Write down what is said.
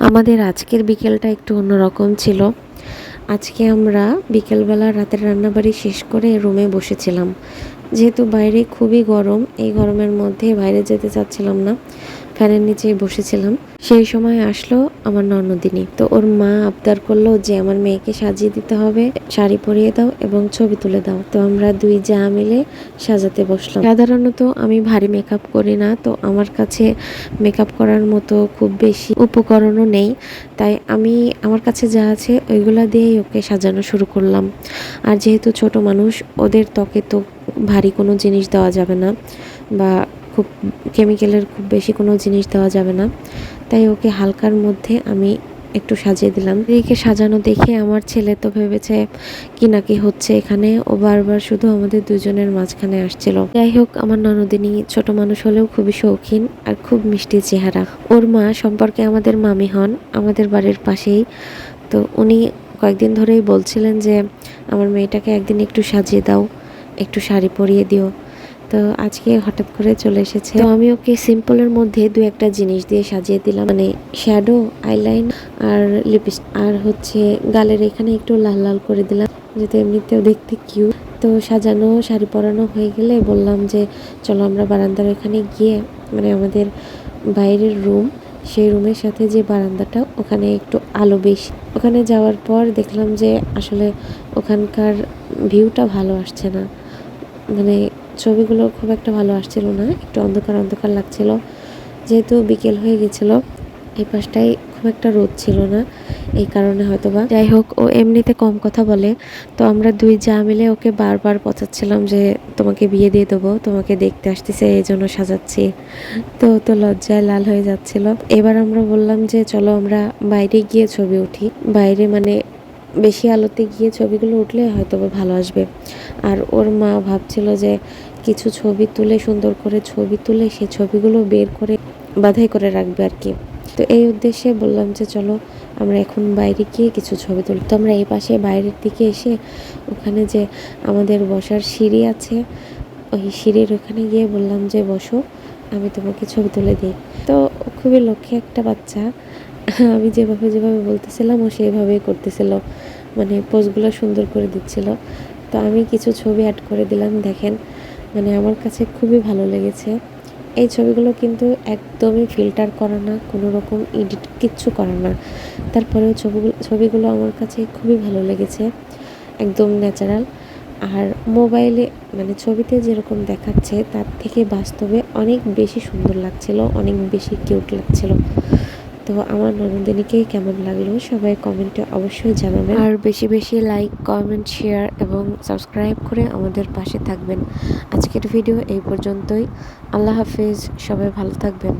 আমাদের আজকের বিকেলটা একটু অন্যরকম ছিল। আজকে আমরা বিকেলবেলা রাতের রান্নাবাড়ি শেষ করে রুমে বসেছিলাম। যেহেতু বাইরে খুবই গরম, এই গরমের মধ্যে বাইরে যেতে চাচ্ছিলাম না, ফ্যানের নিচেই বসেছিলাম। সেই সময় আসলো আমার ননদিনী। তো ওর মা আবদার করলো যে আমার মেয়েকে সাজিয়ে দিতে হবে, শাড়ি পরিয়ে দাও এবং ছবি তুলে দাও। তো আমরা দুই যা মিলে সাজাতে বসলাম। সাধারণত আমি ভারী মেকআপ করি না, তো আমার কাছে মেকআপ করার মতো খুব বেশি উপকরণও নেই, তাই আমি আমার কাছে যা আছে ওইগুলা দিয়েই ওকে সাজানো শুরু করলাম। আর যেহেতু ছোট মানুষ, ওদের ত্বকে তো ভারী কোনো জিনিস দেওয়া যাবে না, বা খুব কেমিক্যালের খুব বেশি কোনো জিনিস দেওয়া যাবে না, তাই ওকে হালকার মধ্যে আমি একটু সাজিয়ে দিলাম। এদিকে সাজানো দেখে আমার ছেলে তো ভেবেছে কি না কি হচ্ছে এখানে, ও বারবার শুধু আমাদের দুজনের মাঝখানে আসছিল। যাই হোক, আমার ননদিনী ছোট মানুষ হলেও খুবই শৌখিন আর খুব মিষ্টি চেহারা। ওর মা সম্পর্কে আমাদের মামি হন, আমাদের বাড়ির পাশেই। তো উনি কয়েকদিন ধরেই বলছিলেন যে আমার মেয়েটাকে একদিন একটু সাজিয়ে দাও, একটু শাড়ি পরিয়ে দিও। তো আজকে হঠাৎ করে চলে এসেছে। তো আমি ওকে সিম্পলের মধ্যে দু একটা জিনিস দিয়ে সাজিয়ে দিলাম, মানে শ্যাডো, আইলাইন আর লিপস্টিক, আর হচ্ছে গালের এখানে একটু লাল লাল করে দিলাম, যাতে এমনিতেও দেখতে কিউট। তো সাজানো, শাড়ি পরানো হয়ে গেলে বললাম যে চলো আমরা বারান্দার ওখানে গিয়ে, মানে আমাদের বাইরের রুম, সেই রুমের সাথে যে বারান্দাটা, ওখানে একটু আলো বেশি। ওখানে যাওয়ার পর দেখলাম যে আসলে ওখানকার ভিউটা ভালো আসছে না, মানে ছবিগুলো খুব একটা ভালো আসছিল না, একটু অন্ধকার অন্ধকার লাগছিল। যেহেতু বিকেল হয়ে গেছিল, এই পাশটায় খুব একটা রোদ ছিল না, এই কারণে হয়তোবা। যাই হোক, ও এমনিতে কম কথা বলে, তো আমরা দুই যা মিলে ওকে বারবার পচাচ্ছিলাম যে তোমাকে বিয়ে দিয়ে দেবো, তোমাকে দেখতে আসতেছে, এই জন্য সাজাচ্ছি। তো লজ্জায় লাল হয়ে যাচ্ছিল। এবার আমরা বললাম যে চলো আমরা বাইরে গিয়ে ছবি উঠি, বাইরে মানে বেশি আলোতে গিয়ে ছবিগুলো উঠলে হয়তো ভালো আসবে। আর ওর মা ভাবছিল যে কিছু ছবি তুলে, সুন্দর করে ছবি তুলে সে ছবিগুলো বের করে বাঁধাই করে রাখবে আর কি। তো এই উদ্দেশ্যে বললাম যে চলো আমরা এখন বাইরে গিয়ে কিছু ছবি তুলি। তো আমরা এই পাশে বাইরের দিকে এসে ওখানে যে আমাদের বসার সিঁড়ি আছে, ওই সিঁড়ির ওখানে গিয়ে বললাম যে বসো, আমি তোমাকে ছবি তুলে দিই। তো খুবই লক্ষ্মী একটা বাচ্চা, আমি যেভাবে যেভাবে বলতেছিলাম ও সেইভাবেই করতেছিল, মানে পোজগুলো সুন্দর করে দিচ্ছিল। তো আমি কিছু ছবি অ্যাড করে দিলাম, দেখেন, মানে আমার কাছে খুবই ভালো লেগেছে। এই ছবিগুলো কিন্তু একদমই ফিল্টার করা না, কোনো রকম এডিট কিচ্ছু করা না, তারপরেও ছবিগুলো আমার কাছে খুবই ভালো লেগেছে, একদম ন্যাচারাল। আর মোবাইলে মানে ছবিতে যেরকম দেখাচ্ছে তার থেকে বাস্তবে অনেক বেশি সুন্দর লাগছিল, অনেক বেশি কিউট লাগছিল। তো আমার ননদিনীকে কেমন লাগলো সবাই কমেন্টে অবশ্যই জানাবেন, আর বেশি বেশি লাইক, কমেন্ট, শেয়ার এবং সাবস্ক্রাইব করে আমাদের পাশে থাকবেন। আজকের ভিডিও এই পর্যন্তই। আল্লাহ হাফেজ, সবাই ভালো থাকবেন।